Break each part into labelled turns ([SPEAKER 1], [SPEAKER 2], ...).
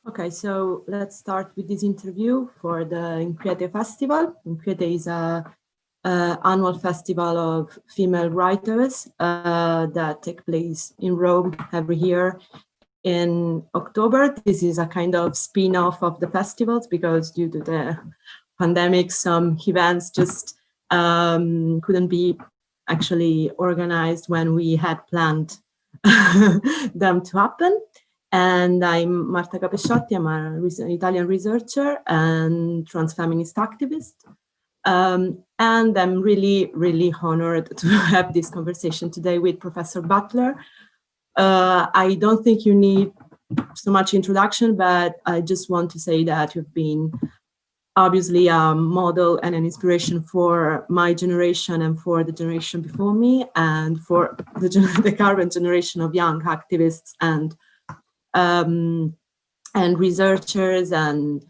[SPEAKER 1] Okay, so let's start with this interview for the InQuiete Festival. InQuiete is a annual festival of female writers that take place in Rome every year in October. This is a kind of spin-off of the festivals because due to the pandemic, some events just couldn't be actually organized when we had planned them to happen. And I'm Marta Capesciotti. I'm an Italian researcher and trans-feminist activist. And I'm really, really honored to have this conversation today with Professor Butler. I don't think you need so much introduction, but I just want to say that you've been obviously a model and an inspiration for my generation and for the generation before me and for the current generation of young activists and researchers, and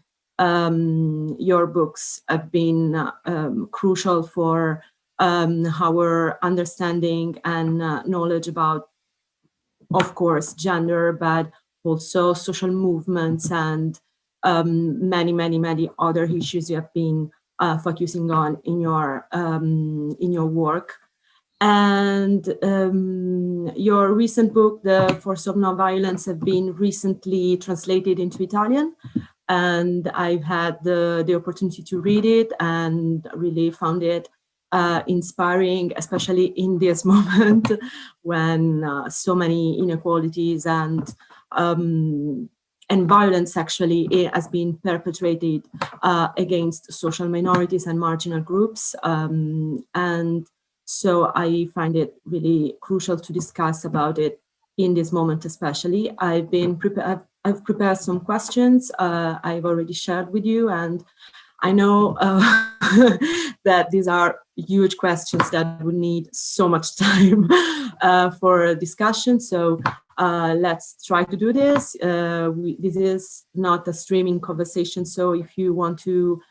[SPEAKER 1] your books have been crucial for our understanding and knowledge about, of course, gender, but also social movements and many, many, many other issues you have been focusing on in your work. And your recent book, The Force of Nonviolence, have been recently translated into Italian. And I've had the opportunity to read it and really found it inspiring, especially in this moment when so many inequalities and violence actually has been perpetrated against social minorities and marginal groups. And so I find it really crucial to discuss about it in this moment, especially. I've prepared some questions I've already shared with you, and I know that these are huge questions that would need so much time for discussion. So let's try to do this. This is not a streaming conversation, so if you want to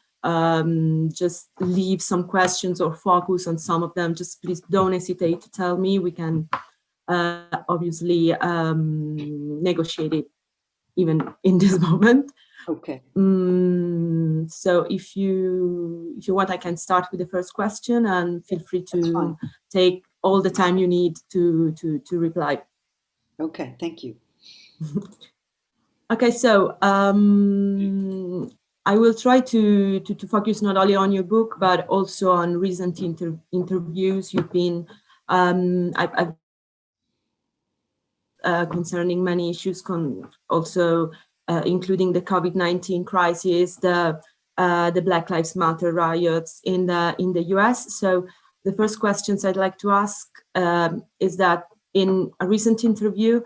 [SPEAKER 1] just leave some questions or focus on some of them, just please don't hesitate to tell me. We can obviously negotiate it even in this moment.
[SPEAKER 2] Okay.
[SPEAKER 1] So if you want, I can start with the first question, and feel free to take all the time you need to reply.
[SPEAKER 2] Okay, thank you.
[SPEAKER 1] Okay, so I will try to focus not only on your book, but also on recent interviews you've been, I've concerning many issues, also including the COVID-19 crisis, the Black Lives Matter riots in the US. So the first questions I'd like to ask is that in a recent interview,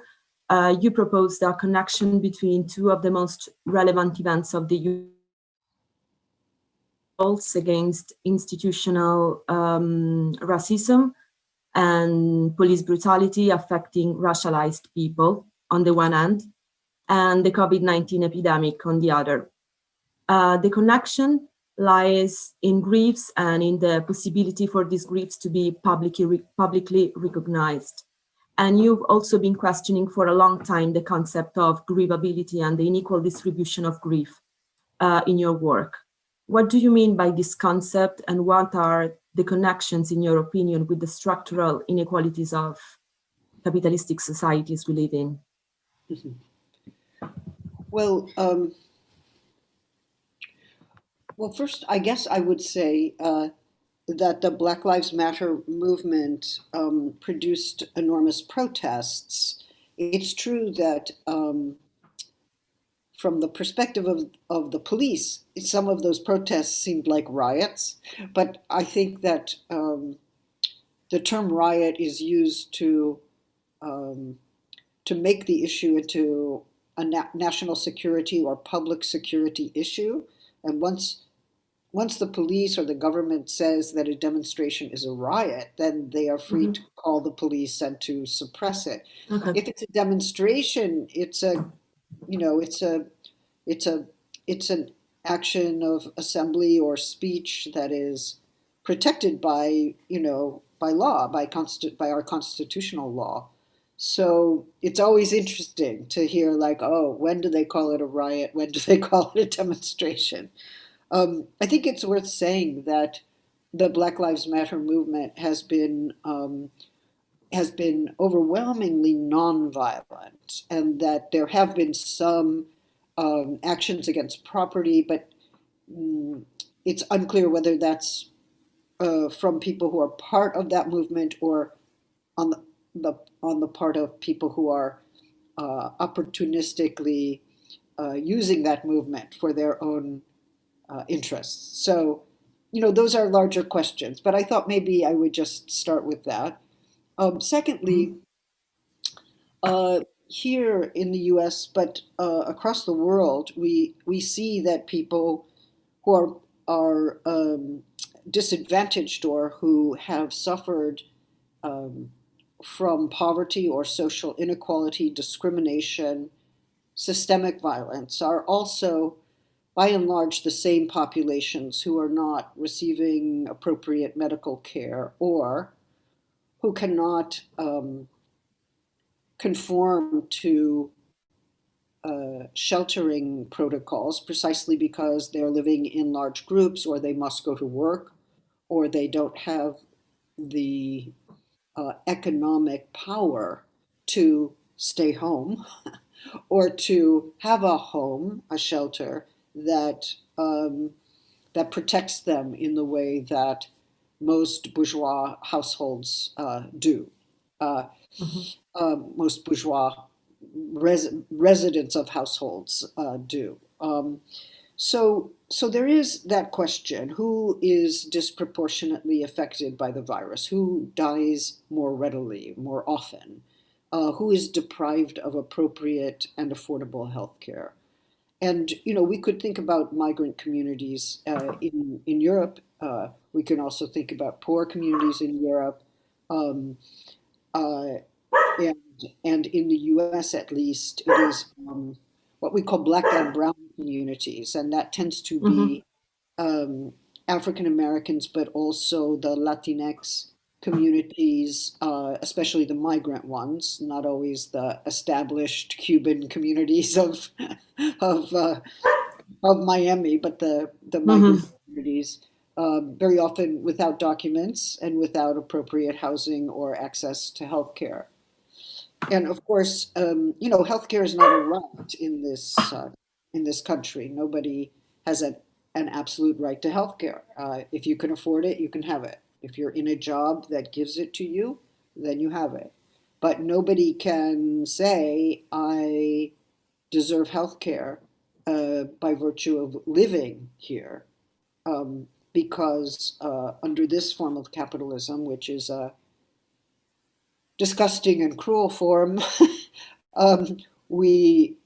[SPEAKER 1] you proposed a connection between two of the most relevant events of the US against institutional racism and police brutality affecting racialized people on the one hand, and the COVID-19 epidemic on the other. The connection lies in griefs and in the possibility for these griefs to be publicly recognized. And you've also been questioning for a long time the concept of grievability and the unequal distribution of grief in your work. What do you mean by this concept, and what are the connections, in your opinion, with the structural inequalities of capitalistic societies we live in?
[SPEAKER 2] Well, first, I guess I would say that the Black Lives Matter movement produced enormous protests. It's true that from the perspective of the police, some of those protests seemed like riots, but I think that the term riot is used to make the issue into a national security or public security issue. And once the police or the government says that a demonstration is a riot, then they are free to call the police and to suppress it.
[SPEAKER 1] Okay.
[SPEAKER 2] If it's a demonstration, it's an action of assembly or speech that is protected by law, by our constitutional law. So it's always interesting to hear, like, oh, when do they call it a riot? When do they call it a demonstration? I think it's worth saying that the Black Lives Matter movement has been overwhelmingly nonviolent, and that there have been some actions against property, but mm, it's unclear whether that's from people who are part of that movement or on on the part of people who are opportunistically using that movement for their own interests. So, those are larger questions, but I thought maybe I would just start with that. Secondly,
[SPEAKER 1] Mhm.
[SPEAKER 2] here in the US, but across the world, we see that people who are disadvantaged or who have suffered um, from poverty or social inequality, discrimination, systemic violence are also, by and large, the same populations who are not receiving appropriate medical care or who cannot conform to sheltering protocols precisely because they're living in large groups or they must go to work or they don't have the economic power to stay home or to have a home, a shelter that that protects them in the way that most bourgeois households do. Uh,
[SPEAKER 1] Mhm.
[SPEAKER 2] Most bourgeois residents of households do. So there is that question: who is disproportionately affected by the virus? Who dies more readily, more often? Who is deprived of appropriate and affordable health care? And we could think about migrant communities in Europe. We can also think about poor communities in Europe. Um, uh, and and in the U.S. at least, it is what we call black and brown communities, and that tends to
[SPEAKER 1] Mhm.
[SPEAKER 2] be um, African Americans, but also the Latinx communities, especially the migrant ones, not always the established Cuban communities of uh, of Miami, but the
[SPEAKER 1] Mhm.
[SPEAKER 2] migrant communities, very often without documents and without appropriate housing or access to health care. And of course, healthcare is not a right in this country. Nobody has an absolute right to healthcare. If you can afford it, you can have it. If you're in a job that gives it to you, then you have it. But nobody can say I deserve healthcare by virtue of living here, because under this form of capitalism, which is a disgusting and cruel form, um, we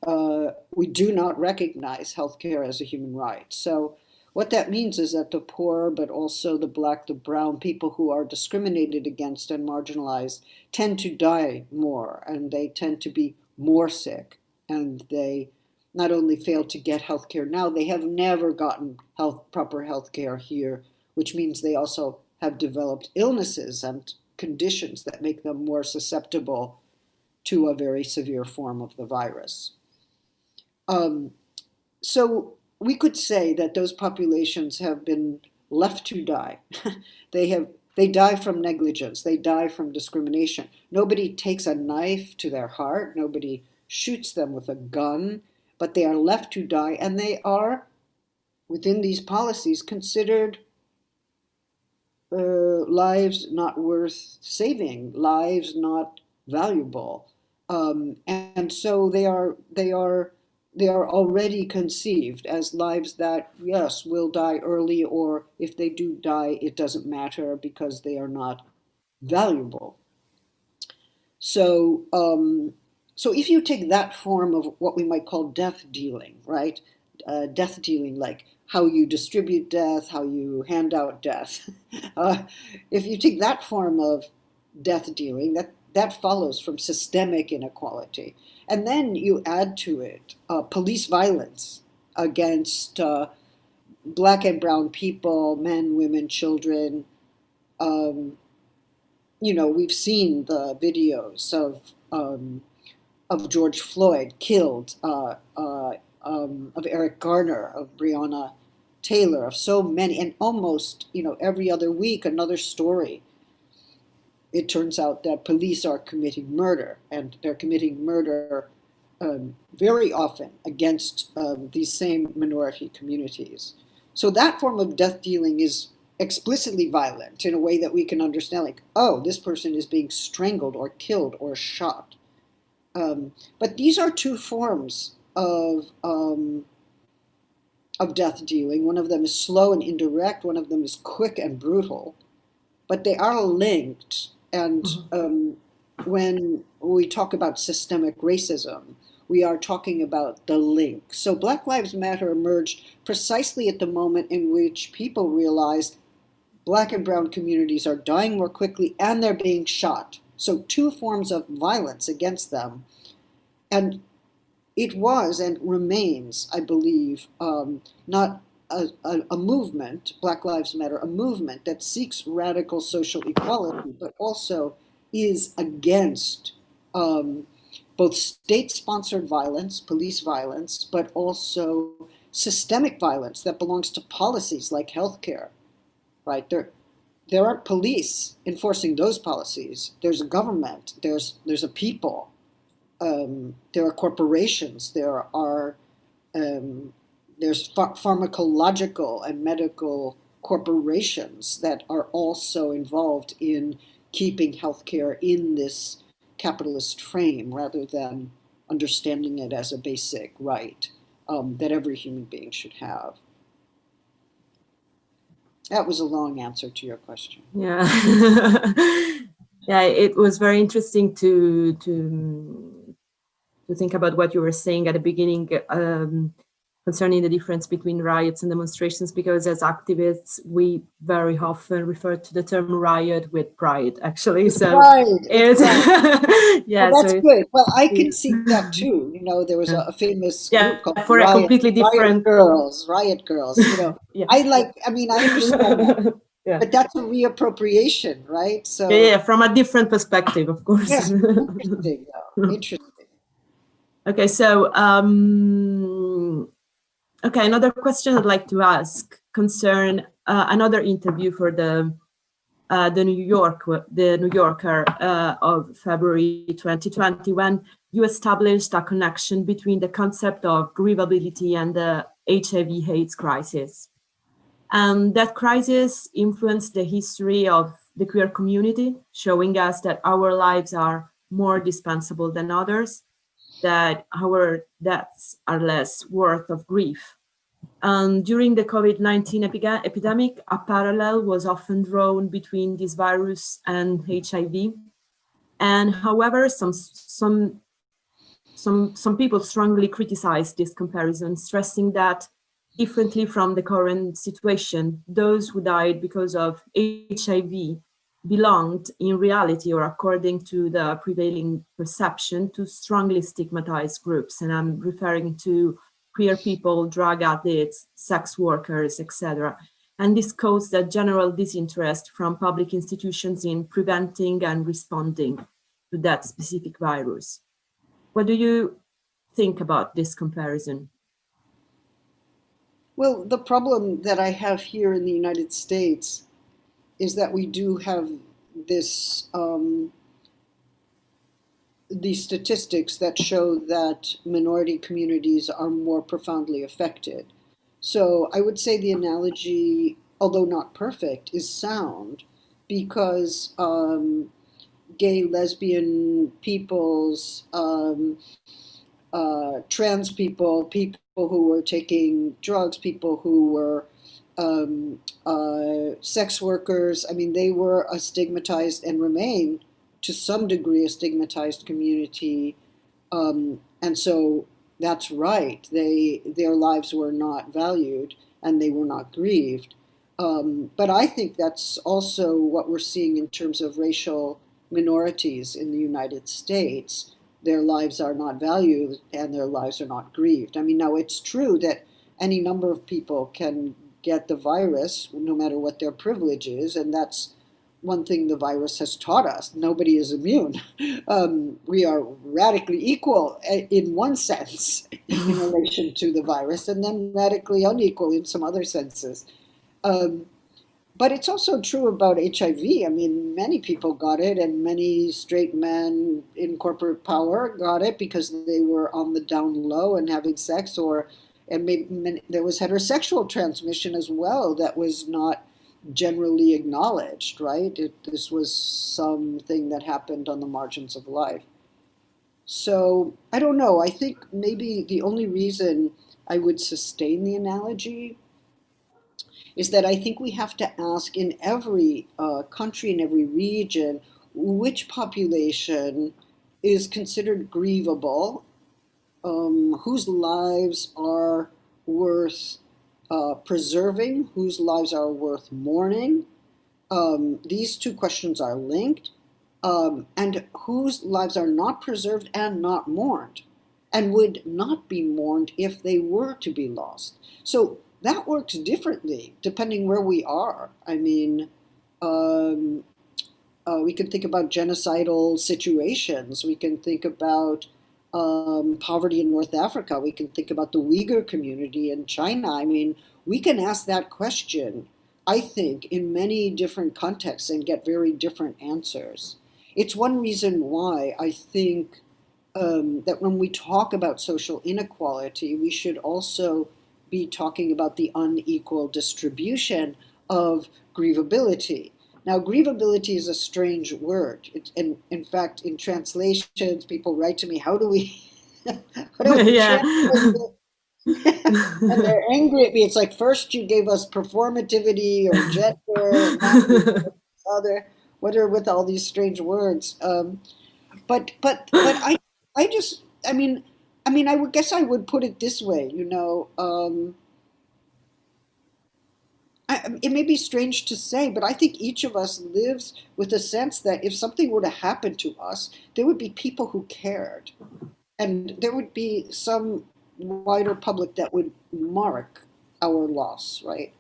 [SPEAKER 2] do not recognize healthcare as a human right. So what that means is that the poor, but also the black, the brown people who are discriminated against and marginalized tend to die more, and they tend to be more sick, and they not only fail to get healthcare now, they have never gotten proper healthcare here, which means they also have developed illnesses and conditions that make them more susceptible to a very severe form of the virus. Um, so we could say that those populations have been left to die. they have they die from negligence. They die from discrimination. Nobody takes a knife to their heart. Nobody shoots them with a gun, but they are left to die, and they are within these policies considered lives not worth saving, lives not valuable, and so they are already conceived as lives that, yes, will die early, or if they do die, it doesn't matter because they are not valuable. So, so if you take that form of what we might call death dealing, right? Death dealing, like how you distribute death, how you hand out death. Uh, if you take that form of death dealing, that follows from systemic inequality, and then you add to it police violence against black and brown people, men, women, children, um, we've seen the videos of George Floyd killed, of Eric Garner, of Breonna Taylor, of so many, and almost, every other week another story. It turns out that police are committing murder, and they're committing murder very often against these same minority communities. So that form of death dealing is explicitly violent in a way that we can understand, like, oh, this person is being strangled or killed or shot. But these are two forms of death dealing. One of them is slow and indirect, one of them is quick and brutal, but they are linked. And when we talk about systemic racism, we are talking about the link. So Black Lives Matter emerged precisely at the moment in which people realized Black and brown communities are dying more quickly and they're being shot. So two forms of violence against them. And it was and remains, I believe, not a movement, Black Lives Matter, a movement that seeks radical social equality, but also is against both state-sponsored violence, police violence, but also systemic violence that belongs to policies like healthcare, right? There aren't police enforcing those policies. There's a government, there's a people, there are corporations, there's pharmacological and medical corporations that are also involved in keeping healthcare in this capitalist frame rather than understanding it as a basic right that every human being should have. That was a long answer to your question.
[SPEAKER 1] Yeah. Yeah, it was very interesting to think about what you were saying at the beginning concerning the difference between riots and demonstrations, because as activists, we very often refer to the term riot with pride, actually.
[SPEAKER 2] It's
[SPEAKER 1] so
[SPEAKER 2] pride.
[SPEAKER 1] it's
[SPEAKER 2] yeah, well, that's good. Well, I can see that too. There was a famous group called
[SPEAKER 1] for a completely different
[SPEAKER 2] Riot Girls. Yeah. I understand that. Yeah. But that's a reappropriation, right? So
[SPEAKER 1] yeah, from a different perspective, of course.
[SPEAKER 2] Yes, interesting. Interesting.
[SPEAKER 1] Okay, so another question I'd like to ask concern another interview for the New Yorker of February 2020, when you established a connection between the concept of grievability and the HIV/AIDS crisis. That crisis influenced the history of the queer community, showing us that our lives are more dispensable than others, that our deaths are less worth of grief. During the COVID-19 epidemic, a parallel was often drawn between this virus and HIV. And however, some people strongly criticized this comparison, stressing that differently from the current situation, those who died because of HIV belonged in reality, or according to the prevailing perception, to strongly stigmatized groups. And I'm referring to queer people, drug addicts, sex workers, etc. And this caused a general disinterest from public institutions in preventing and responding to that specific virus. What do you think about this comparison?
[SPEAKER 2] Well, the problem that I have here in the United States is that we do have these statistics that show that minority communities are more profoundly affected. So I would say the analogy, although not perfect, is sound, because gay, lesbian peoples, trans people who were taking drugs, people who were sex workers, they were a stigmatized and remain to some degree a stigmatized community. And so that's right. Their lives were not valued and they were not grieved. But I think that's also what we're seeing in terms of racial minorities in the United States. Their lives are not valued and their lives are not grieved. Now it's true that any number of people can get the virus, no matter what their privilege is, and that's one thing the virus has taught us: nobody is immune. We are radically equal in one sense in relation to the virus, and then radically unequal in some other senses. Um, but it's also true about HIV. I mean, many people got it, and many straight men in corporate power got it because they were on the down low and having sex, or and maybe there was heterosexual transmission as well that was not generally acknowledged. Right? This was something that happened on the margins of life. So I don't know. I think maybe the only reason I would sustain the analogy is that I think we have to ask in every country, in every region, which population is considered grievable, whose lives are worth preserving, whose lives are worth mourning. These two questions are linked, and whose lives are not preserved and not mourned, and would not be mourned if they were to be lost. So that works differently depending where we are. I mean, um, we can think about genocidal situations. We can think about poverty in North Africa. We can think about the Uyghur community in China. I mean, we can ask that question, I think, in many different contexts and get very different answers. It's one reason why I think that when we talk about social inequality, we should also be talking about the unequal distribution of grievability. Now, grievability is a strange word. In fact, in translations, people write to me, "How do we, how do we
[SPEAKER 1] Yeah.
[SPEAKER 2] translate it?" And they're angry at me. It's like first you gave us performativity or gender, and now you give us this other. What are with all these strange words? But I just I would guess I would put it this way, it may be strange to say, but I think each of us lives with a sense that if something were to happen to us, there would be people who cared, and there would be some wider public that would mark our loss, right?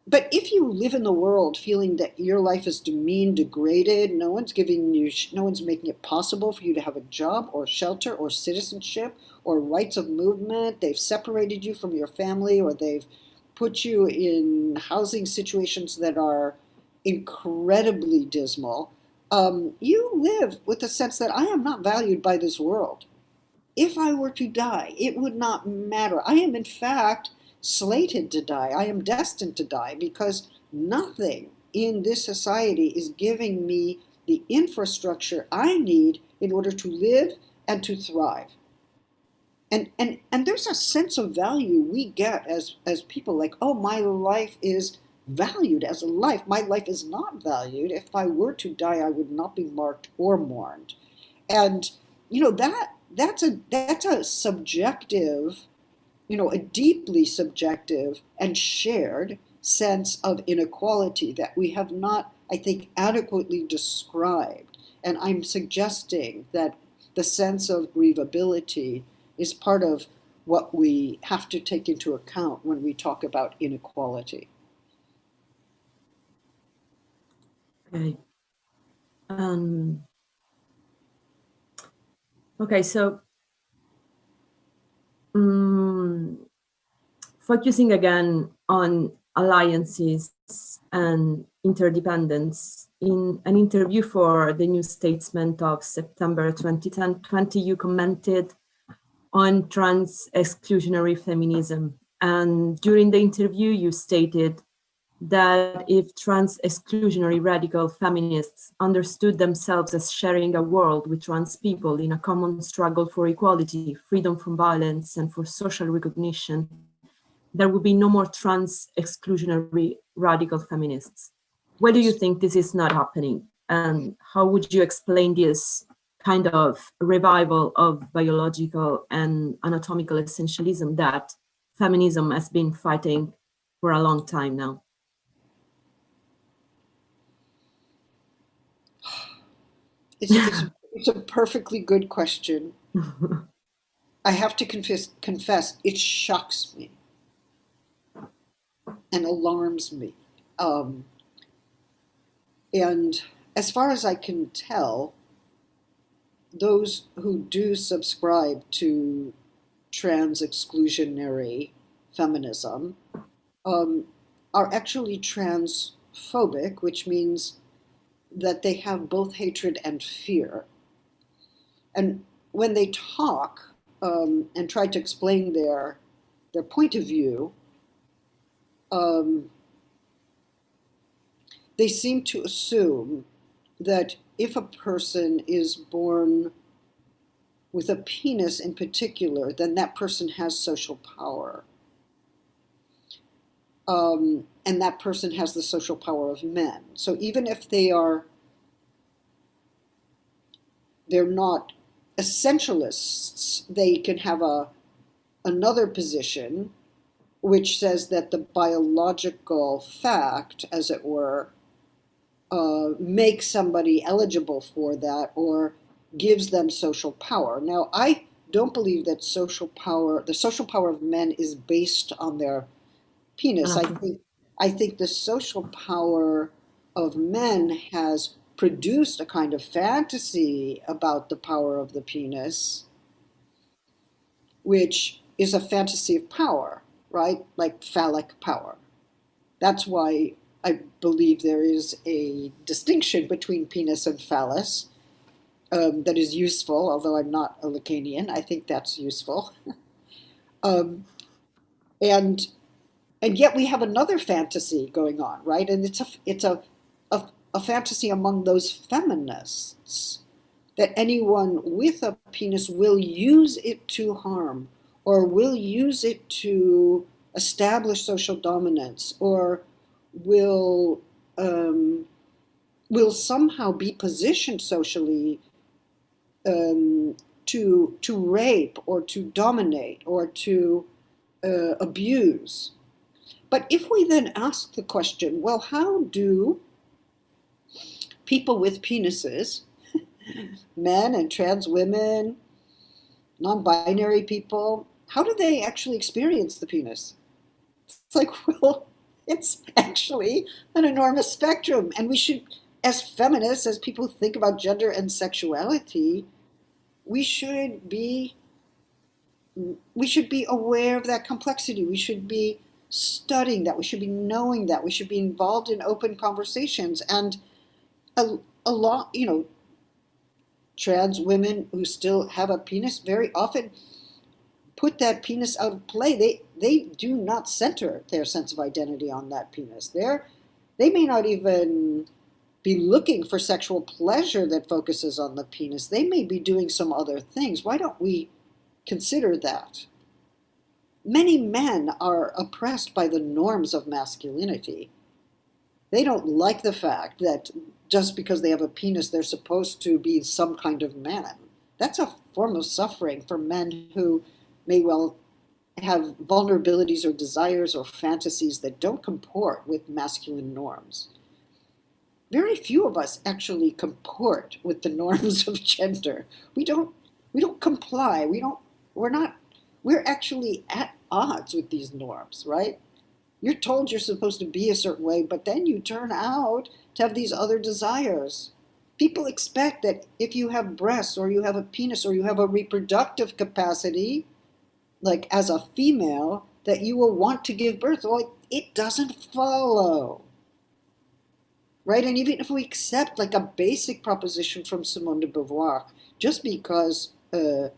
[SPEAKER 2] But if you live in the world feeling that your life is demeaned, degraded, no one's making it possible for you to have a job or shelter or citizenship or rights of movement, they've separated you from your family, or they've put you in housing situations that are incredibly dismal, you live with the sense that I am not valued by this world. If I were to die, it would not matter. I am, in fact, slated to die. I am destined to die because nothing in this society is giving me the infrastructure I need in order to live and to thrive. And there's a sense of value we get as people, like, oh, my life is valued as a life. My life is not valued. If I were to die, I would not be marked or mourned. And that's a subjective, a deeply subjective and shared sense of inequality that we have not, I think, adequately described. And I'm suggesting that the sense of grievability is part of what we have to take into account when we talk about inequality.
[SPEAKER 1] Okay. Um, okay, so um, focusing again on alliances and interdependence, in an interview for the New Statesman of September 2020, you commented on trans exclusionary feminism. And during the interview, you stated that if trans exclusionary radical feminists understood themselves as sharing a world with trans people in a common struggle for equality, freedom from violence, and for social recognition, there would be no more trans exclusionary radical feminists. Why do you think this is not happening? And how would you explain this kind of revival of biological and anatomical essentialism that feminism has been fighting for a long time now?
[SPEAKER 2] It's a perfectly good question. I have to confess, it shocks me and alarms me. Um, And as far as I can tell, those who do subscribe to trans exclusionary feminism are actually transphobic, which means that they have both hatred and fear. And when they talk and try to explain their point of view, they seem to assume that if a person is born with a penis in particular, then that person has social power. And that person has the social power of men. So even if they're not essentialists, they can have another position which says that the biological fact, as it were, makes somebody eligible for that or gives them social power. Now, I don't believe that the social power of men is based on their penis. I think the social power of men has produced a kind of fantasy about the power of the penis, which is a fantasy of power, right? Like phallic power. That's why I believe there is a distinction between penis and phallus that is useful, although I'm not a Lacanian. I think that's useful. um, and yet we have another fantasy going on, right? And it's a fantasy among those feminists that anyone with a penis will use it to harm or will use it to establish social dominance or will somehow be positioned socially to rape or to dominate or to abuse. But if we then ask the question, well, how do people with penises, men and trans women, non-binary people, how do they actually experience the penis? It's like, well, it's actually an enormous spectrum. And we should, as feminists, as people think about gender and sexuality, we should be aware of that complexity. We should be studying that. We should be knowing that. We should be involved in open conversations. And a lot, trans women who still have a penis very often put that penis out of play. They do not center their sense of identity on that penis. They may not even be looking for sexual pleasure that focuses on the penis. They may be doing some other things. Why don't we consider that? Many men are oppressed by the norms of masculinity. They don't like the fact that just because they have a penis, they're supposed to be some kind of man. That's a form of suffering for men who may well have vulnerabilities or desires or fantasies that don't comport with masculine norms. Very few of us actually comport with the norms of gender. We don't comply. We're actually at odds with these norms, right? You're told you're supposed to be a certain way, but then you turn out to have these other desires. People expect that if you have breasts or you have a penis or you have a reproductive capacity, like as a female, that you will want to give birth. Well, it doesn't follow. Right? And even if we accept like a basic proposition from Simone de Beauvoir, just because a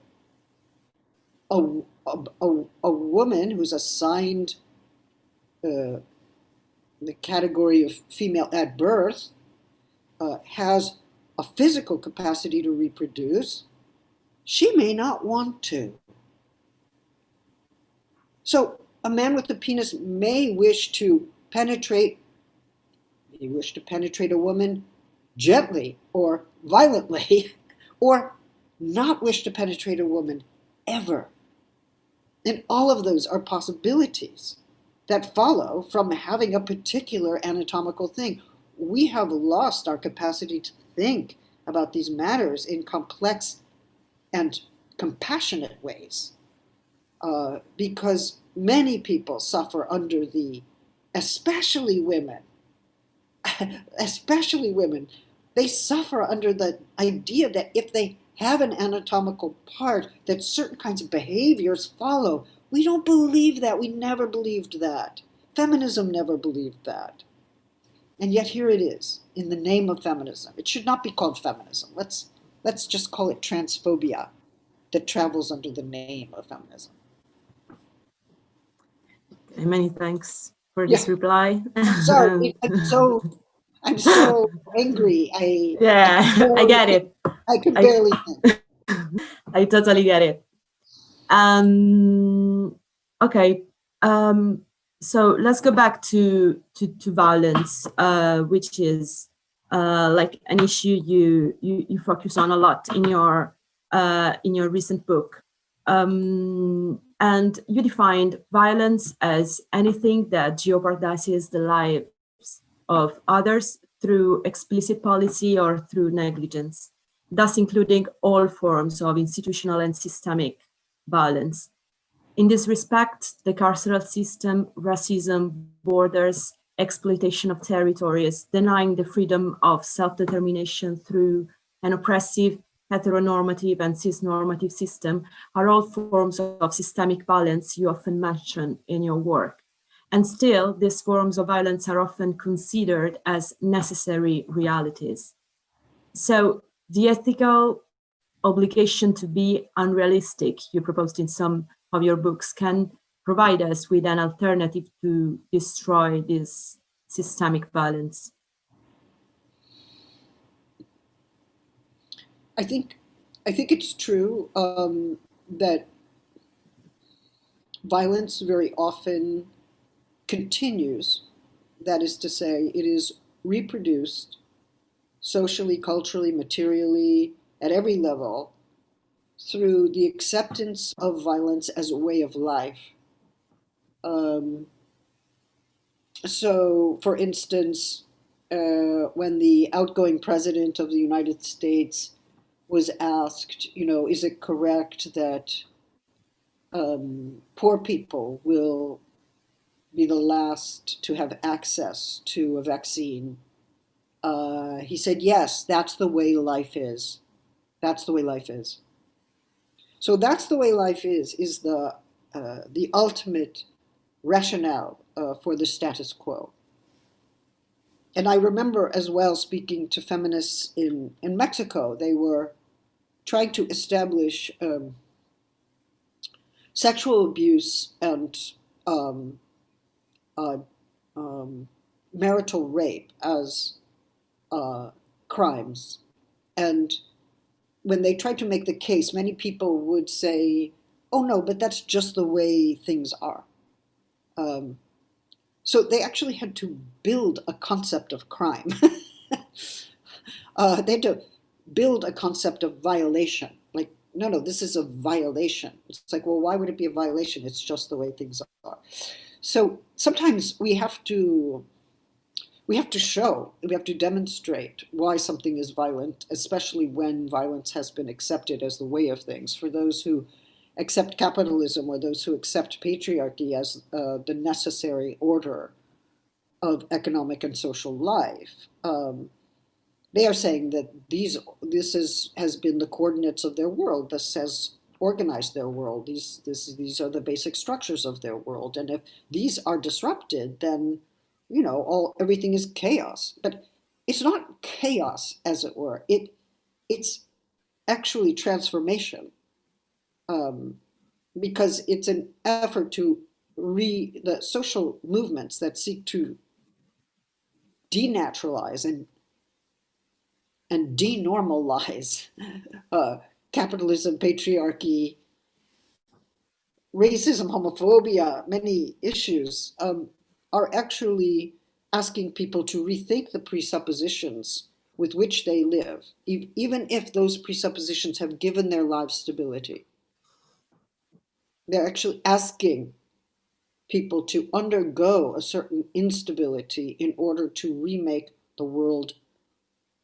[SPEAKER 2] woman who's assigned the category of female at birth has a physical capacity to reproduce, she may not want to. So a man with a penis may wish to penetrate a woman gently or violently, or not wish to penetrate a woman ever. And all of those are possibilities that follow from having a particular anatomical thing. We have lost our capacity to think about these matters in complex and compassionate ways, because many people suffer under especially women, especially women, they suffer under the idea that if they have an anatomical part, that certain kinds of behaviors follow. We don't believe that. We never believed that. Feminism never believed that. And yet here it is, in the name of feminism. It should not be called feminism. Let's just call it transphobia that travels under the name of feminism.
[SPEAKER 1] Okay, many thanks for this reply.
[SPEAKER 2] Sorry, I'm so angry.
[SPEAKER 1] I get it.
[SPEAKER 2] I could barely think.
[SPEAKER 1] I totally get it. Okay. So let's go back to violence, which is like an issue you focus on a lot in your recent book. And you defined violence as anything that jeopardizes the lives of others through explicit policy or through negligence, thus including all forms of institutional and systemic violence. In this respect, the carceral system, racism, borders, exploitation of territories, denying the freedom of self-determination through an oppressive, heteronormative and cisnormative system are all forms of systemic violence you often mention in your work. And still, these forms of violence are often considered as necessary realities. So the ethical obligation to be unrealistic you proposed in some of your books can provide us with an alternative to destroy this systemic violence.
[SPEAKER 2] I think it's true that violence very often continues. That is to say, it is reproduced socially, culturally, materially, at every level through the acceptance of violence as a way of life. So, for instance, when the outgoing president of the United States was asked, is it correct that poor people will be the last to have access to a vaccine? He said, yes, that's the way life is. That's the way life is. So that's the way life is the ultimate rationale for the status quo. And I remember as well speaking to feminists in Mexico. They were trying to establish sexual abuse and marital rape as crimes. And when they tried to make the case, many people would say, oh no, but that's just the way things are. So they actually had to build a concept of crime. They had to build a concept of violation. Like, no, this is a violation. It's like, well, why would it be a violation? It's just the way things are. So sometimes we have to show, we have to demonstrate why something is violent, especially when violence has been accepted as the way of things. For those who accept capitalism or those who accept patriarchy as the necessary order of economic and social life, they are saying that this has been the coordinates of their world. This has organized their world. These are the basic structures of their world. And if these are disrupted, then everything is chaos. But it's not chaos, as it were. It's actually transformation, because it's an effort to the social movements that seek to denaturalize and denormalize capitalism, patriarchy, racism, homophobia, many issues, are actually asking people to rethink the presuppositions with which they live, even if those presuppositions have given their lives stability. They're actually asking people to undergo a certain instability in order to remake the world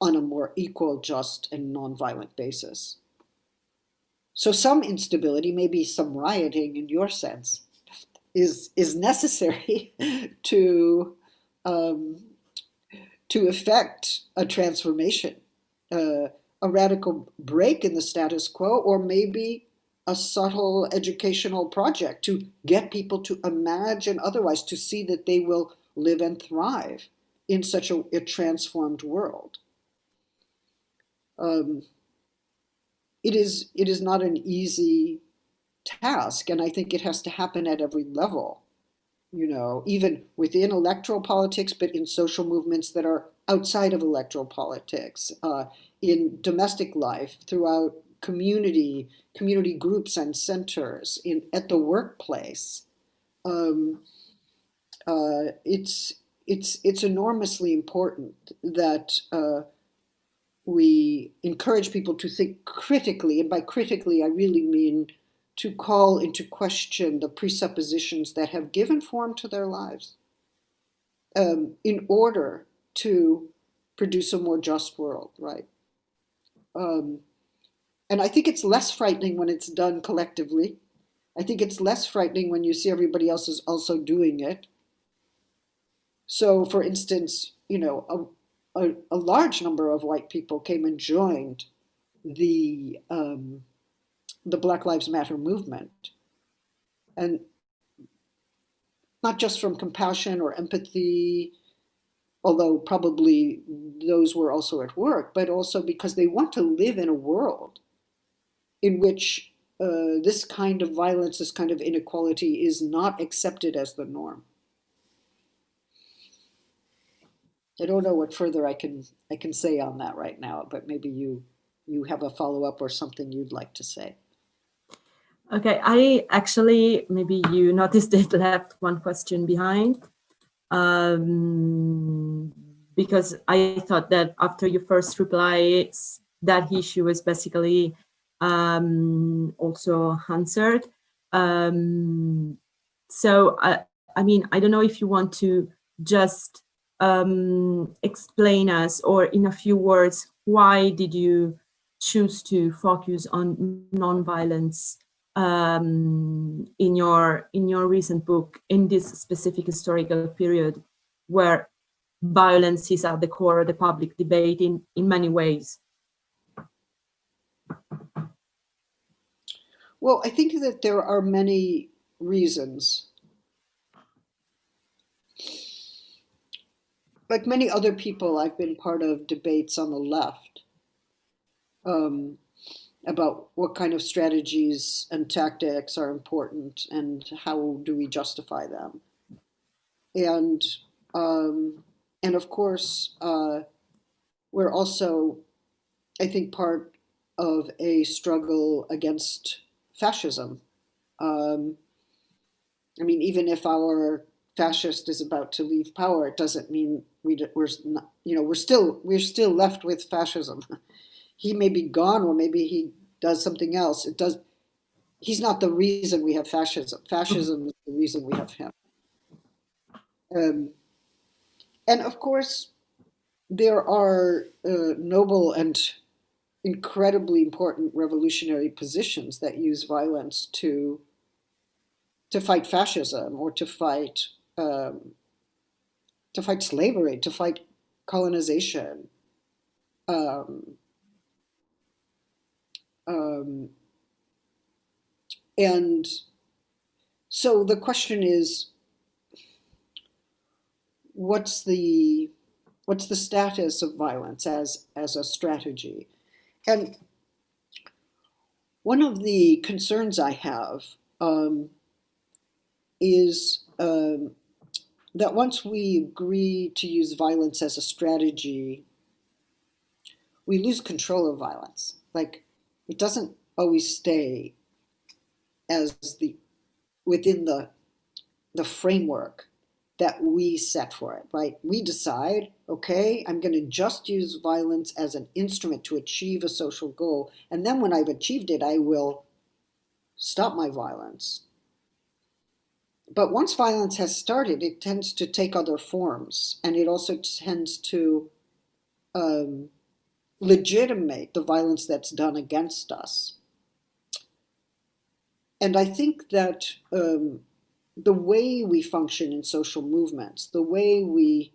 [SPEAKER 2] on a more equal, just, and nonviolent basis. So some instability, maybe some rioting in your sense, is necessary to to effect a transformation, a radical break in the status quo, or maybe a subtle educational project to get people to imagine otherwise, to see that they will live and thrive in such a transformed world. It is not an easy task, and I think it has to happen at every level, even within electoral politics, but in social movements that are outside of electoral politics, in domestic life, throughout community groups and centers, at the workplace. It's enormously important that we encourage people to think critically, and by critically I really mean to call into question the presuppositions that have given form to their lives, in order to produce a more just world, right? And I think it's less frightening when it's done collectively. I think it's less frightening when you see everybody else is also doing it. So, for instance, a large number of white people came and joined the Black Lives Matter movement, and not just from compassion or empathy, although probably those were also at work, but also because they want to live in a world in which this kind of violence, this kind of inequality is not accepted as the norm. I don't know what further I can say on that right now, but maybe you have a follow-up or something you'd like to say.
[SPEAKER 1] Okay, I actually, maybe you noticed it, left one question behind, because I thought that after your first reply, that issue was basically also answered. So, I mean, I don't know if you want to just explain us, or in a few words, why did you choose to focus on nonviolence in your recent book, in this specific historical period where violence is at the core of the public debate in many ways?
[SPEAKER 2] Well, I think that there are many reasons. Like many other people, I've been part of debates on the left about what kind of strategies and tactics are important and how do we justify them. And of course, we're also, I think, part of a struggle against fascism. I mean, even if our fascist is about to leave power, it doesn't mean we're not, we're still left with fascism. He may be gone, or maybe he does something else. He's not the reason we have fascism. Fascism is the reason we have him. And of course, there are noble and incredibly important revolutionary positions that use violence to fight fascism, or to fight slavery, to fight colonization. And so the question is, what's the status of violence as a strategy? And one of the concerns I have is that once we agree to use violence as a strategy, we lose control of violence. Like, it doesn't always stay as within the framework that we set for it, right? We decide, okay, I'm going to just use violence as an instrument to achieve a social goal, and then when I've achieved it, I will stop my violence. But once violence has started, it tends to take other forms, and it also tends to legitimate the violence that's done against us. And I think that the way we function in social movements, the way we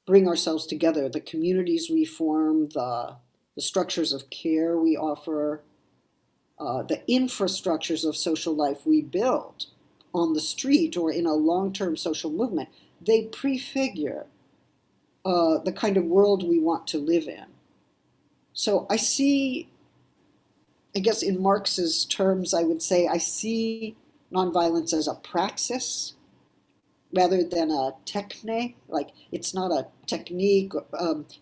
[SPEAKER 2] bring ourselves together, the communities we form, the structures of care we offer, the infrastructures of social life we build on the street or in a long-term social movement, they prefigure the kind of world we want to live in. So I see, I guess in Marx's terms, I would say I see nonviolence as a praxis rather than a techne. Like, it's not a technique.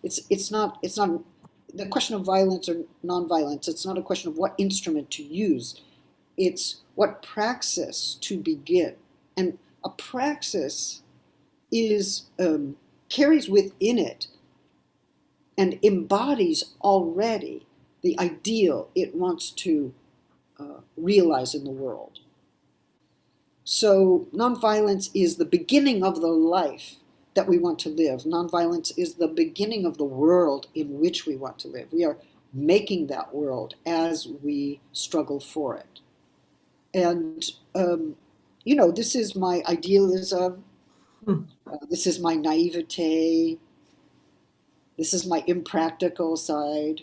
[SPEAKER 2] It's not the question of violence or nonviolence. It's not a question of what instrument to use. It's what praxis to begin. And a praxis is carries within it and embodies already the ideal it wants to realize in the world. So nonviolence is the beginning of the life that we want to live. Nonviolence is the beginning of the world in which we want to live. We are making that world as we struggle for it. And, this is my idealism. This is my naivete. This is my impractical side.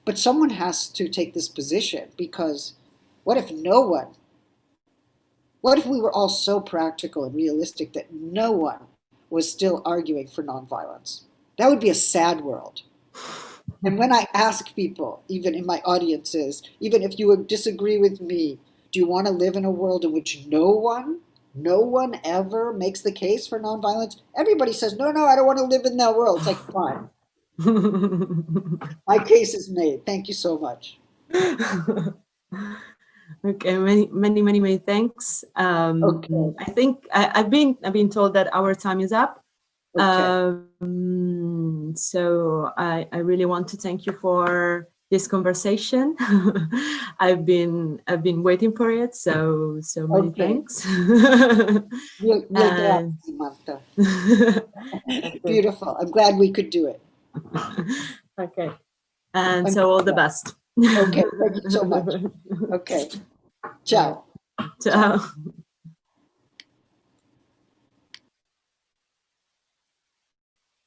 [SPEAKER 2] But someone has to take this position, because what if we were all so practical and realistic that no one was still arguing for nonviolence? That would be a sad world. And when I ask people, even in my audiences, even if you would disagree with me, do you want to live in a world in which no one ever makes the case for nonviolence? Everybody says, no, I don't want to live in that world. It's like, fine. My case is made. Thank you so much.
[SPEAKER 1] Okay, many thanks.
[SPEAKER 2] Okay.
[SPEAKER 1] I think I've been told that our time is up.
[SPEAKER 2] Okay.
[SPEAKER 1] So I really want to thank you for this conversation. I've been waiting for it. So many thanks.
[SPEAKER 2] Grazie, Marta. Beautiful. I'm glad we could do it.
[SPEAKER 1] Okay. And so all the best.
[SPEAKER 2] Okay. Thank you so much. Okay. Ciao.
[SPEAKER 1] Ciao.